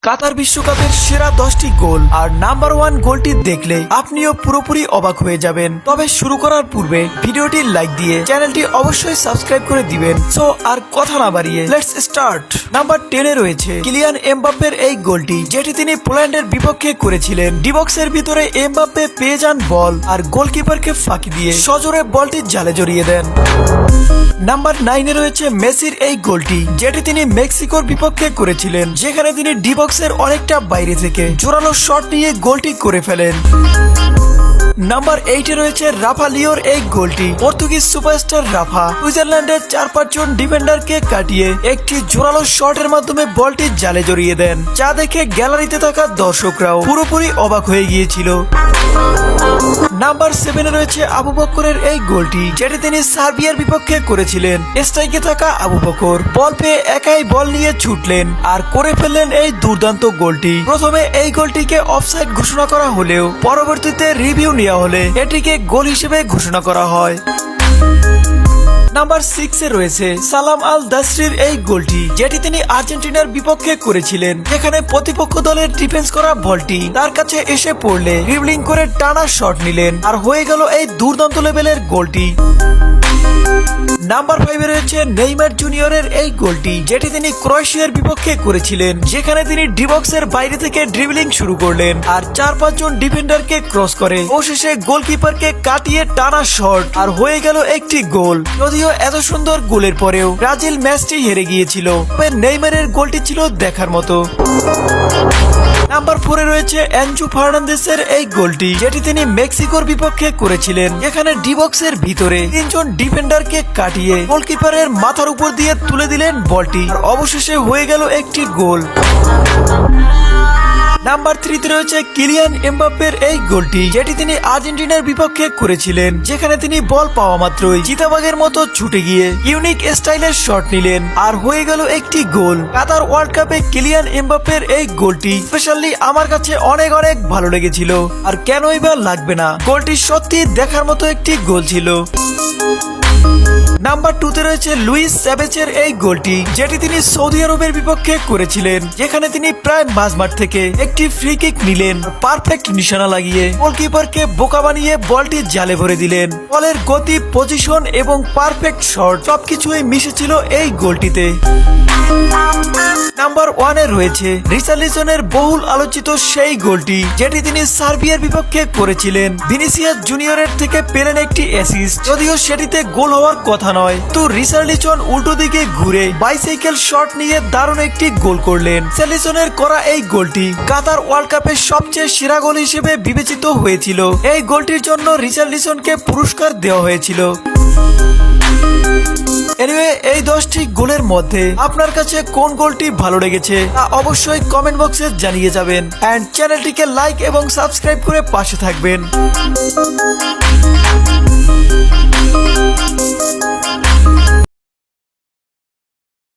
কাতার বিশ্বকাপের সেরা 10টি গোল আর নাম্বার 1 গোলটি দেখলে আপনিও পুরোপুরি অবাক হয়ে যাবেন। তবে শুরু করার পূর্বে ভিডিওটি লাইক দিয়ে চ্যানেলটি অবশ্যই সাবস্ক্রাইব করে দিবেন। সো আর কথা না বাড়িয়ে লেটস স্টার্ট। নাম্বার 10 এ রয়েছে কিলিয়ান এমবাপ্পের এই গোলটি, যেটি তিনি পোল্যান্ডের বিপক্ষে করেছিলেন। ডিবক্সের ভিতরে এমবাপ্পে পেয়ে যান বল আর গোলকিপারকে ফাঁকি দিয়ে সজোরে বলটি জালে জড়িয়ে দেন। নাম্বার 9 এ রয়েছে মেসির এই গোলটি, যেটি তিনি মেক্সিকোর বিপক্ষে করেছিলেন, যেখানে তিনি ডিবক্সের অনেকটা বাইরে থেকে জোরালো শট নিয়ে গোলটি করে ফেলেন। নাম্বার 8 এ রয়েছে রাফা লিওর এই গোলটি। পর্তুগিজ সুপারস্টার রাফা সুইজারল্যান্ডের 4-5 জন ডিফেন্ডারকে কাটিয়ে একটি জোরালো শটের মাধ্যমে বলটি জালে জড়িয়ে দেন, যা দেখে গ্যালারিতে থাকা দর্শকরাও পুরোপুরি অবাক হয়ে গিয়েছিল। নাম্বার 7 এ রয়েছে আবু বকরের এই গোলটি, যেটি তিনি সার্বিয়ার বিপক্ষে করেছিলেন। স্ট্রাইকে থাকা আবু বকর বল পেয়ে একাই বল নিয়ে ছুটলেন আর করে ফেললেন এই দুর্দান্ত গোলটি। প্রথমে এই গোলটিকে অফসাইড ঘোষণা করা হলেও পরবর্তীতে রিভিউ নেওয়া হলে এটিকে গোল হিসেবে ঘোষণা করা হয়। নাম্বার 6 এ রয়েছে সালাম আল দাসরির এই গোলটি, যেটি তিনি আর্জেন্টিনার বিপক্ষে করেছিলেন, যেখানে প্রতিপক্ষ দলের ডিফেন্স করা বলটি তার কাছে এসে পড়লে ড্রিবলিং করে টানা শট নিলেন আর হয়ে গেল এই দুর্দান্ত লেভেলের গোলটি। নাম্বার 5 এ রয়েছে নেইমার জুনিয়রের এই গোলটি, যেটি তিনি ক্রোয়েশিয়ার বিপক্ষে করেছিলেন, যেখানে তিনি ডিবক্সের বাইরে থেকে ড্রিবলিং শুরু করলেন আর 4-5 জন ডিফেন্ডারকে ক্রস করে অবশেষে গোলকিপারকে কাটিয়ে টানা শট আর হয়ে গেল একটি গোল। যদিও এত সুন্দর গোলের পরেও ব্রাজিল ম্যাচটি হেরে গিয়েছিল, তবে নেইমারের গোলটি ছিল দেখার মতো। নাম্বার 4 এ রয়েছে এনজু ফার্নান্দেসের এই গোলটি, যেটি তিনি মেক্সিকোর বিপক্ষে করেছিলেন, যেখানে ডিবক্সের ভিতরে 3 জন ডিফেন্ডারকে কাটিয়ে গোলকিপারের মাথার উপর দিয়ে তুলে দিলেন বলটি আর অবশেষে হয়ে গেল একটি গোল। নাম্বার 3 তে রয়েছে কিলিয়ান এমবাপ্পের এই গোলটি, যেটি তিনি আর্জেন্টিনার বিপক্ষে করেছিলেন, যেখানে তিনি বল পাওয়া মাত্রই চিতাবাঘের মতো ছুটে গিয়ে ইউনিক স্টাইলের শট নিলেন আর হয়ে গেল একটি গোল। কাতার ওয়ার্ল্ড কাপে কিলিয়ান এমবাপ্পের এই গোলটি স্পেশালি আমার কাছে অনেক অনেক ভালো লেগেছিল, আর কেনই বা লাগবে না, গোলটি সত্যি দেখার মতো একটি গোল ছিল। নাম্বার 2 তে রয়েছে লুইস স্যাভেজের এই গোলটি, যেটি তিনি সৌদি আরবের বিপক্ষে করেছিলেন, যেখানে তিনি প্রায় মাঝমাঠ থেকে একটি ফ্রি কিক নিলেন, পারফেক্ট নিশানা লাগিয়ে গোলকিপারকে বোকা বানিয়ে বলটি জালে ভরে দিলেন। বলের গতি, পজিশন এবং পারফেক্ট শট সবকিছুই মিশেছিল এই গোলটিতে। নাম্বার 1 এ রয়েছে রিচার্লিসনের বহুল আলোচিত সেই গোলটি, যেটি তিনি সার্বিয়ার বিপক্ষে করেছিলেন। ভিনিসিয়াস জুনিয়রের থেকে পেলেন একটি অ্যাসিস্ট, যদিও সেটিতে গোল হওয়ার কথা নয়, তো রিচার্লিসন উল্টো দিকে ঘুরে বাইসাইকেল শট নিয়ে দারুণ একটি গোল করলেন। রিচার্লিসনের করা এই গোলটি কাতার ওয়ার্ল্ড কাপের সবচেয়ে সেরা গোল হিসেবে বিবেচিত হয়েছিল। এই গোলটির জন্য রিচার্লিসনকে পুরস্কার দেওয়া হয়েছিল। এনিওয়ে, এই 10টি গোলের মধ্যে আপনার কাছে কোন গোলটি ভালো লেগেছে তা অবশ্যই কমেন্ট বক্সে জানিয়ে যাবেন, এন্ড চ্যানেলটিকে লাইক এবং সাবস্ক্রাইব করে পাশে থাকবেন।